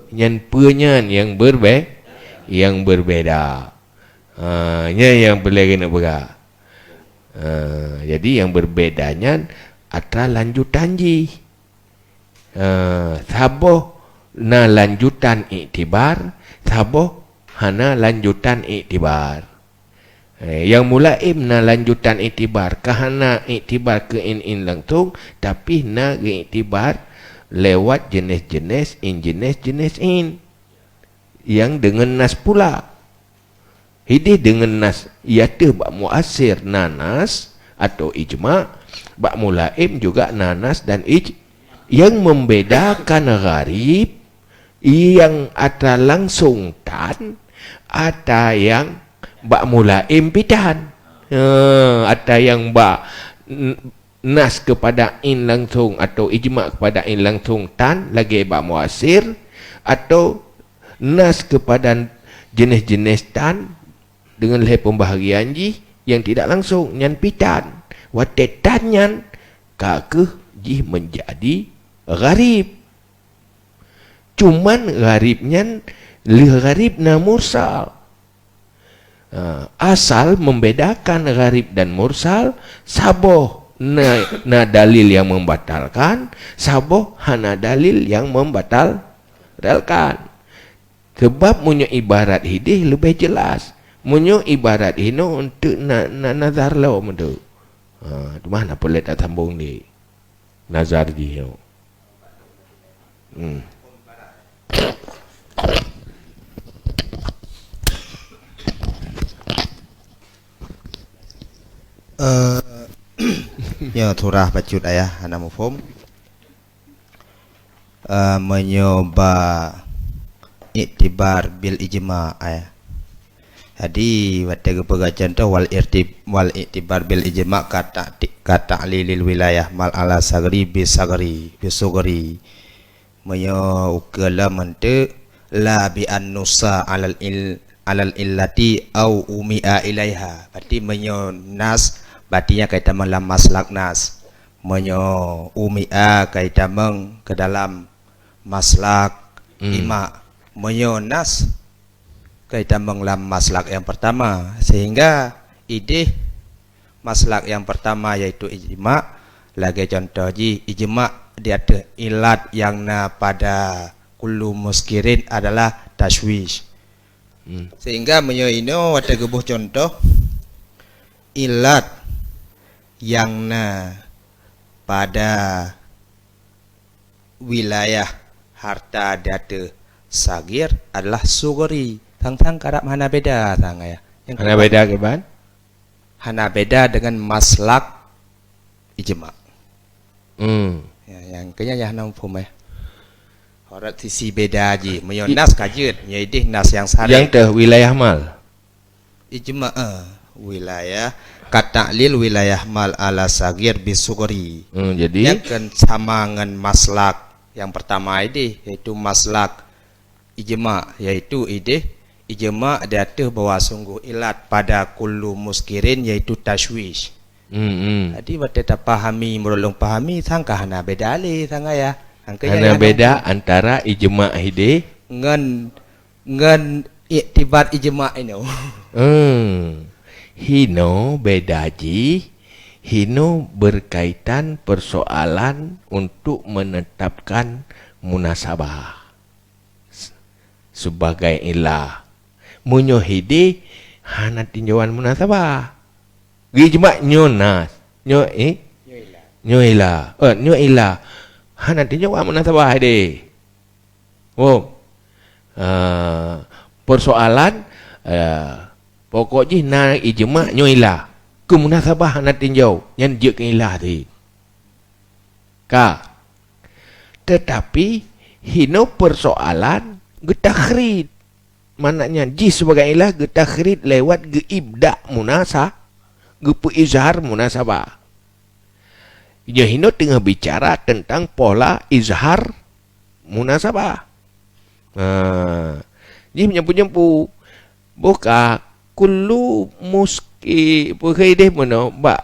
nya yang berbeda. Nya yang boleh kena pegah. Jadi yang berbedanya antara lanjutan ji. Saboh na lanjutan iktibar, saboh hana lanjutan iktibar. Yang mulaim na lanjutan iktibar, kahana iktibar ke in langsung, tapi na iktibar lewat jenis-jenis in. Yang dengan nas pula. Hidih dengan nas, iaitu bak muasir nanas atau ijma', bak mulaim juga nanas dan yang membedakan gharib yang ada langsung tan, ada yang bak mulaim pitan, ada yang bak nas kepada in langsung atau ijma' kepada in langsung tan lagi bab muasir, atau nas kepada jenis-jenis tan dengan leh pembahagian ji yang tidak langsung nyan pitan watetan nyan kakeh ji menjadi gharib. Cuman gharibnya gharib na mursal. Asal membedakan gharib dan mursal saboh na dalil yang membatalkan, saboh hana dalil yang membatalkan. Sebab munyo ibarat hidih lebih jelas. Munyo ibarat hino untuk nazar lo mendu. Tu mana boleh tak sambung ni nazar dia. Ya turah bacut ayah anak mufum menyoba iktibar bil ijma ayah. Jadi waktu kepegacan tu wal iktibar bil ijma kata lilil wilayah mal ala sagri bisugri menyo ukala mente la bi annusa alal illati au umia ilaiha. Berarti menyo nas batinya kaitan dalam maslak nas, menyo umia kaitan ke dalam maslak ima, menyo nas kaitan dalam maslak yang pertama, sehingga ide maslak yang pertama yaitu ijma. Lagi contoh ji ijma dia ada ilat yang na pada kullu muskirin adalah tashwish. Sehingga menyo ino ada gebuh contoh ilat yang na pada wilayah harta data sagir adalah sugri. Tang karap hana beda tang ya. Hana beda ke ban? Hana beda dengan maslak ijma. Ya, yang kenya ya hana mufum ya. Horat sisi beda aja. Menyo nas kajut, menyo nas yang sari. Yang teh wilayah mal. Ijma wilayah kataklil wilayah mal ala sagir bisugri. Jadi yang kan sama dengan maslak yang pertama ini yaitu maslak ijma, yaitu ijma data bahwa sungguh ilat pada kullu muskirin yaitu tashwish. Jadi kita pahami merolong pahami sangka hana beda ali sangka ya. Hana beda antara ijma hide ngan iktibar ijma ini. Hino beda ji. Hino berkaitan persoalan untuk menetapkan munasabah sebagai ilah. Munyo hide hana tinjauan munasabah. Ijma nyonas. Nyo ilah. Nyo ilah. Hana tinjauan munasabah hide. Persoalan pokoknya na ijma nyo ilah. Kemunasabah nak tinjau yang dia ke ilah tadi. Tetapi hino persoalan getakhrid. Maknanya ji sebagai ilah getakhrid lewat geibda munasah, gepuizhar munasabah. Ya hino tengah bicara tentang pola izhar munasabah. Ji menyempu buka kullu pakai deh mana mbak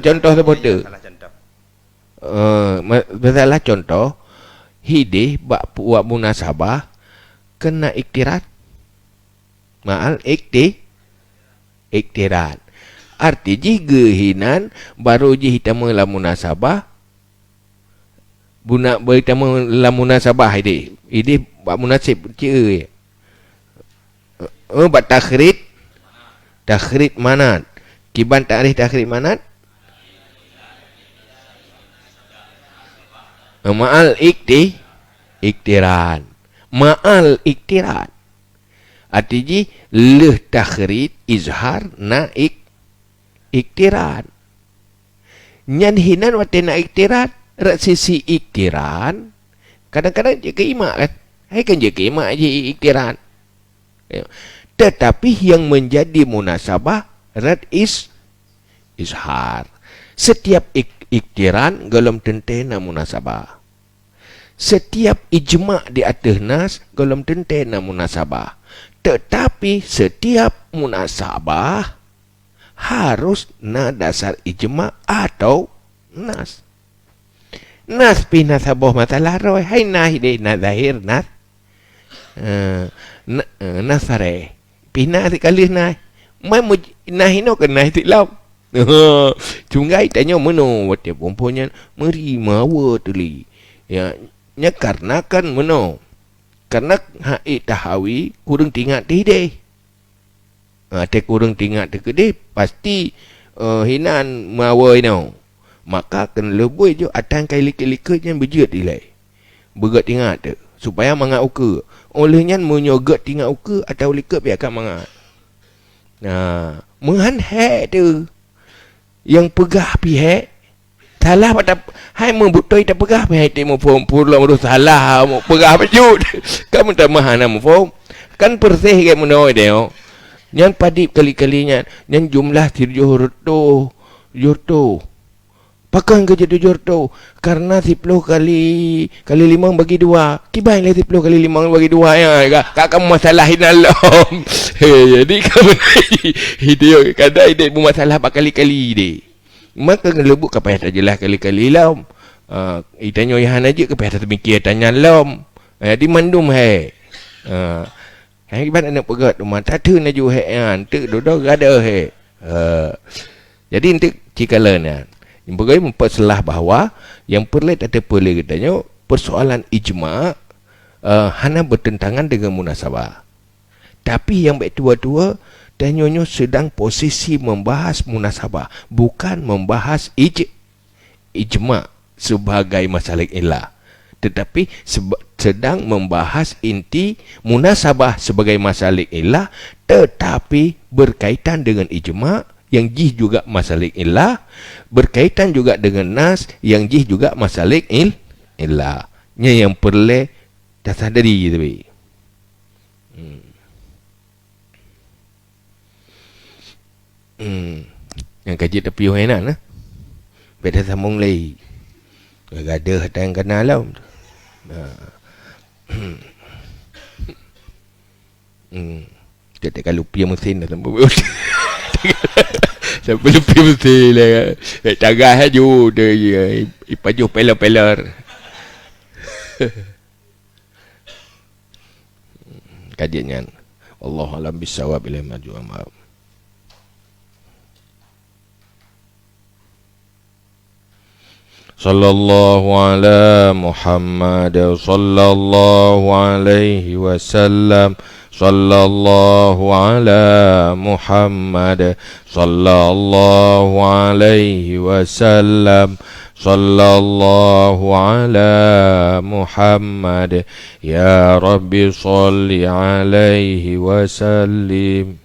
contoh seperti masalah contoh hidih bak buat munasabah kena iktirat ma'al iktirat arti jika hinan baru je hitam la munasabah buna beritamu la munasabah ide bab munasib cie bab takhrid manat kiban ta'rif takhrid manat ma'al iktiran ma'al iktiran artinya leh takhrid izhar na iktiran nyan hinan watena iktiran sisi iktiran kadang-kadang je ke imak kan. Hai kan je ke imak je iktiran. Tetapi yang menjadi munasabah rad izhar. Setiap iktiran golom tentena munasabah. Setiap ijma' di atas nas golom tentena munasabah. Tetapi setiap munasabah harus na dasar ijma' atau nas. Nas pina sabah masalah roy. Hai nah ide na zahir nas. Nasare. Pina sekali nah. Mai nah ino ke nah tilau. Cungai tanya meno wate pomponya meri mawa tuli. Ya nya karena kan meno. Karena hai tahawi kurang tinggal tide. Te kurang tinggal te kede pasti hinan mawa ino. Maka kena lebih je atang kai lika-lika yang berjut ilai. Begat tinggal te supaya mangat uka. Olehnya menyogat tinggal uka atau lika biarkan mangat. Nah, mengan hek tu. Yang pegah pihak salah pada hai membutoi tak pegah pihak te mo form pula mo salah mo pegah bajut kan minta mahana mo form kan persih ke menoi deo yang padip kali-kalinya yang jumlah tirjurto jurto pakai ke jadi jurto karena 10 kali 5 bagi 2 kibai lah 10 kali 5 bagi 2 ya kak kamu masalahin Allah. Jadi kamu hidup kadang ide masalah berkali-kali ide. Maka ngelebuk kepada jelas kali-kali lam. Itanya yang aja kepada temikir tanya lam. Di mandum hai. Hai ban anak pegat rumah tatu na ju hai an tu dodo gada hai. Jadi untuk cikalan yang bagai memperselah bahawa yang perlu ada perlu katanya persoalan ijma' hanya bertentangan dengan munasabah. Tapi yang baik tua-tua dan nyonya sedang posisi membahas munasabah, bukan membahas ijma' sebagai masalah ilah. Tetapi sedang membahas inti munasabah sebagai masalah ilah, tetapi berkaitan dengan ijma' yang jih juga masalah ilah, berkaitan juga dengan nas yang jih juga masalah ilah. Nya yang perlu tersadari tapi. Yang kaji tepi yang enak nah. Beda sambung lagi. Gada hata yang kena lah. Kita tak lupa mesin dah sampai. Sampai lupa mesin lah. Tagah aja dia ipaju pelar-pelar. Kajiannya Allah alam bisawab ilai maju amal. Sallallahu ala Muhammad sallallahu alaihi wasallam. Sallallahu ala Muhammad sallallahu alaihi wasallam. Sallallahu ala Muhammad ya Rabbi salli alaihi wasallim.